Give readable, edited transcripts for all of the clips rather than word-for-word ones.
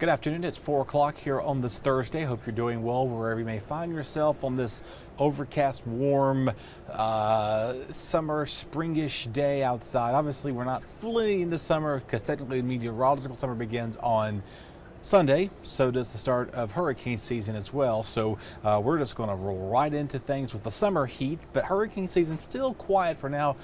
Good afternoon. It's 4 o'clock here on this Thursday. Hope you're doing well wherever you may find yourself on this overcast, warm, summer, springish day outside. Obviously, we're not fully into summer because technically the meteorological summer begins on Sunday. So does the start of hurricane season as well. So we're just going to roll right into things with the summer heat, but hurricane season still quiet for now.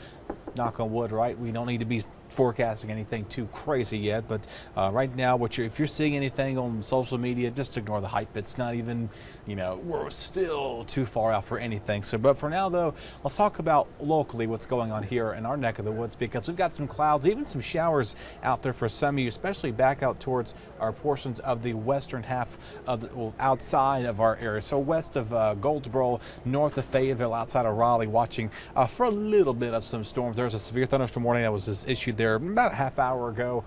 Knock on wood, right? We don't need to be forecasting anything too crazy yet, but right now, if you're seeing anything on social media, just ignore the hype. It's not even, we're still too far out for anything. So, but for now, though, let's talk about locally what's going on here in our neck of the woods, because we've got some clouds, even some showers out there for some of you, especially back out towards our portions of the western half of outside of our area. So west of Goldsboro, north of Fayetteville, outside of Raleigh, watching for a little bit of some storms. There was a severe thunderstorm warning that was just issued there about a half hour ago,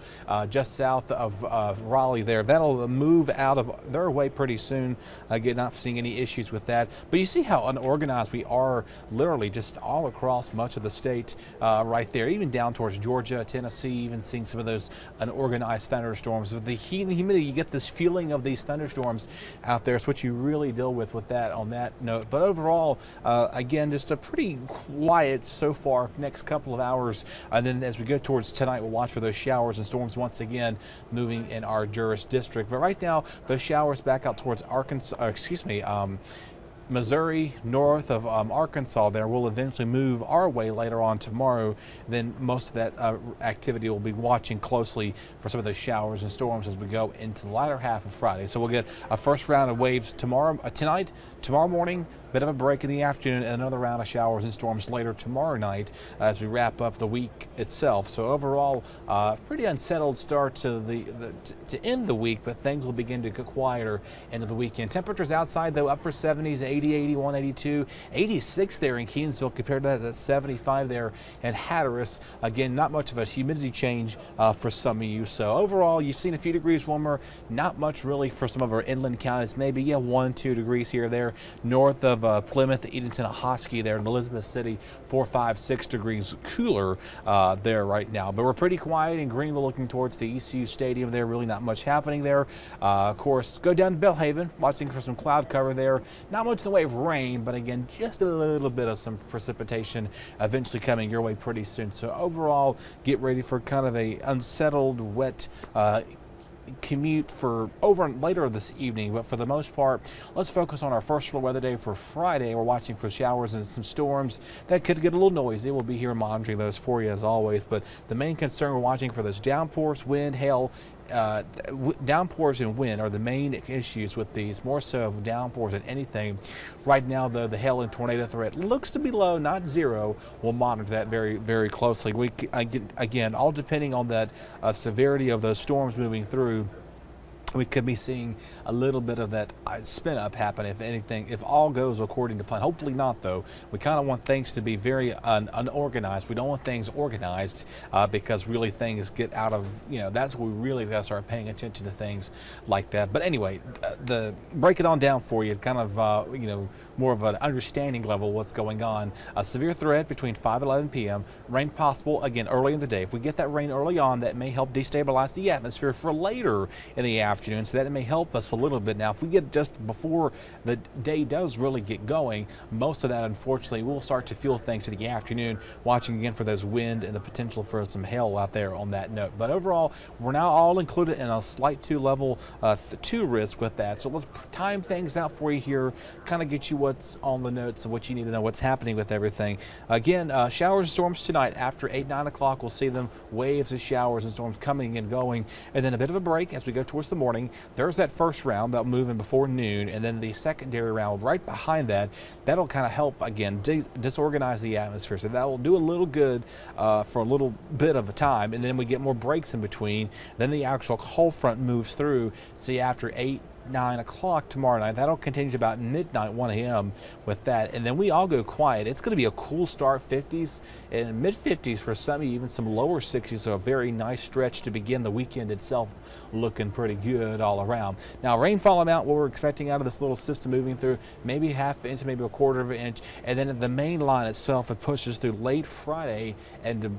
just south of Raleigh there. That'll move out of their way pretty soon. Again, not seeing any issues with that. But you see how unorganized we are literally just all across much of the state right there, even down towards Georgia, Tennessee, even seeing some of those unorganized thunderstorms. With the heat and the humidity, you get this feeling of these thunderstorms out there. It's what you really deal with that on that note. But overall, again, just a pretty quiet so far for the next couple of hours. And then as we go towards tonight, we'll watch for those showers and storms once again moving in our jurisdiction. But right now, those showers back out towards Missouri, north of Arkansas there will eventually move our way later on tomorrow. Then most of that activity will be watching closely for some of those showers and storms as we go into the latter half of Friday. So we'll get a first round of waves tonight, tomorrow morning, bit of a break in the afternoon, and another round of showers and storms later tomorrow night as we wrap up the week itself. So overall, pretty unsettled start to to end the week, but things will begin to get quieter into the weekend. Temperatures outside, though, upper 70s, 80, 81, 82, 86 there in Keensville compared to that 75 there in Hatteras. Again, not much of a humidity change for some of you. So overall, you've seen a few degrees warmer, not much really for some of our inland counties. Maybe 1, 2 degrees here or there. North of Plymouth, Edenton, Ahoskie there in Elizabeth City, 4, 5, 6 degrees cooler there right now. But we're pretty quiet in Greenville, looking towards the ECU Stadium there. Really not much happening there. Of course, go down to Belhaven, watching for some cloud cover there. Not much in the way of rain, but again, just a little bit of some precipitation eventually coming your way pretty soon. So overall, get ready for kind of a unsettled, wet commute for later this evening. But for the most part, let's focus on our first weather day for Friday. We're watching for showers and some storms that could get a little noisy. We'll be here monitoring those for you as always, but the main concern, we're watching for those downpours, wind, hail. Downpours and wind are the main issues with these, more so of downpours than anything. Right now, though, the hail and tornado threat looks to be low, not zero. We'll monitor that very, very closely. Again, all depending on that severity of those storms moving through. We could be seeing a little bit of that spin up happen, if anything, if all goes according to plan. Hopefully not, though. We kind of want things to be very unorganized. We don't want things organized because really things get out of, that's where we really got to start paying attention to things like that. But anyway, break it on down for you, kind of, more of an understanding level what's going on. A severe threat between 5 and 11 p.m. Rain possible, again, early in the day. If we get that rain early on, that may help destabilize the atmosphere for later in the afternoon. So that may help us a little bit. Now, if we get just before the day does really get going, most of that, unfortunately, we'll start to feel things to the afternoon, watching again for those wind and the potential for some hail out there on that note. But overall, we're now all included in a slight 2 level 2 risk with that. So let's time things out for you here, kind of get you what's on the notes of what you need to know, what's happening with everything. Again, showers and storms tonight after 8, 9 o'clock. We'll see them, waves of showers and storms coming and going, and then a bit of a break as we go towards the morning. There's that first round that'll move in before noon, and then the secondary round right behind that. That'll kind of help again disorganize the atmosphere. So that will do a little good for a little bit of a time, and then we get more breaks in between. Then the actual cold front moves through. See, after 8 9 o'clock tomorrow night. That'll continue to about midnight, 1 a.m. with that. And then we all go quiet. It's going to be a cool start, 50s and mid 50s for some, even some lower 60s. So a very nice stretch to begin the weekend itself, looking pretty good all around. Now, rainfall amount, what we're expecting out of this little system moving through, maybe ½ inch, maybe `1/4 of an inch. And then the main line itself, it pushes through late Friday and the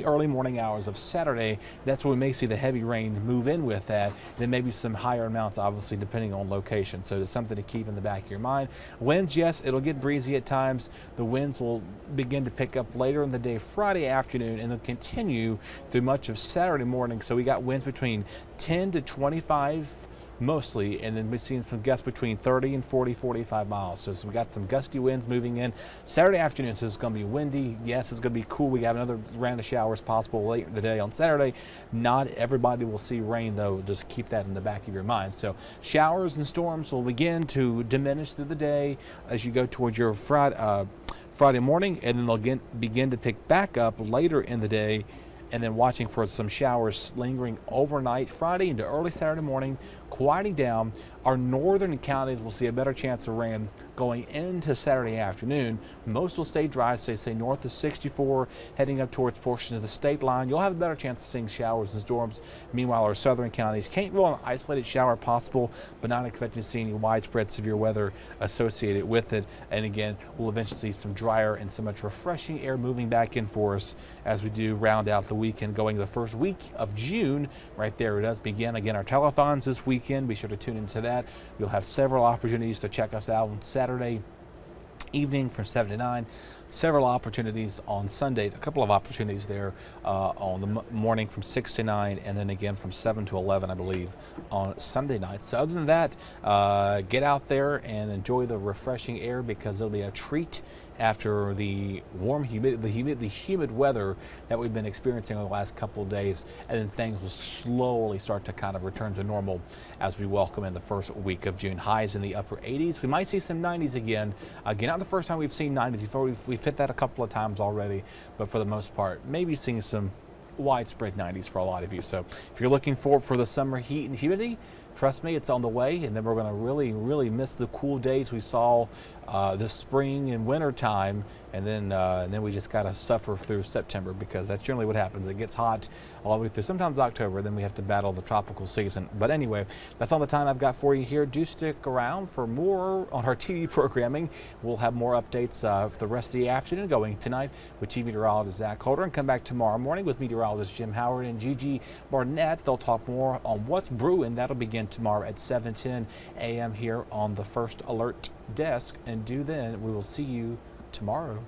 early morning hours of Saturday. That's where we may see the heavy rain move in with that. Then maybe some higher amounts, obviously, depending on location. So it's something to keep in the back of your mind. Winds, yes, it'll get breezy at times. The winds will begin to pick up later in the day, Friday afternoon, and they'll continue through much of Saturday morning. So we got winds between 10 to 25 mostly, and then we've seen some gusts between 30 and 40, 45 miles. So we got some gusty winds moving in. Saturday afternoon, so it's going to be windy. Yes, it's going to be cool. We have another round of showers possible late in the day on Saturday. Not everybody will see rain, though. Just keep that in the back of your mind. So showers and storms will begin to diminish through the day as you go towards your Friday morning, and then they'll begin to pick back up later in the day, and then watching for some showers lingering overnight Friday into early Saturday morning, quieting down. Our northern counties will see a better chance of rain going into Saturday afternoon. Most will stay dry, so say north of 64, heading up towards portions of the state line. You'll have a better chance of seeing showers and storms. Meanwhile, our southern counties can't rule an isolated shower possible, but not expecting to see any widespread severe weather associated with it. And again, we'll eventually see some drier and some much refreshing air moving back in for us as we do round out the weekend, going the first week of June. Right there it does begin. Again, our telethons this weekend. Be sure to tune into that. You'll have several opportunities to check us out on Saturday evening from 7 to 9. Several opportunities on Sunday, a couple of opportunities there on the morning from 6 to 9, and then again from 7 to 11, I believe, on Sunday night. So other than that, get out there and enjoy the refreshing air, because it'll be a treat after the warm, humid weather that we've been experiencing over the last couple of days, and then things will slowly start to kind of return to normal as we welcome in the first week of June. Highs in the upper 80s. We might see some 90s again. Again, not the first time we've seen 90s before. We've hit that a couple of times already, but for the most part, maybe seeing some widespread 90s for a lot of you. So if you're looking for the summer heat and humidity, trust me, it's on the way, and then we're going to really miss the cool days we saw this spring and winter time, and then we just got to suffer through September, because that's generally what happens. It gets hot all the way through sometimes October, then we have to battle the tropical season. But anyway, that's all the time I've got for you here. Do stick around for more on our TV programming. We'll have more updates for the rest of the afternoon, going tonight with Chief Meteorologist Zach Holder, and come back tomorrow morning with meteorologist Jim Howard and Gigi Barnett. They'll talk more on what's brewing. That'll begin tomorrow at 7:10 a.m. here on the First Alert desk. And then we will see you tomorrow.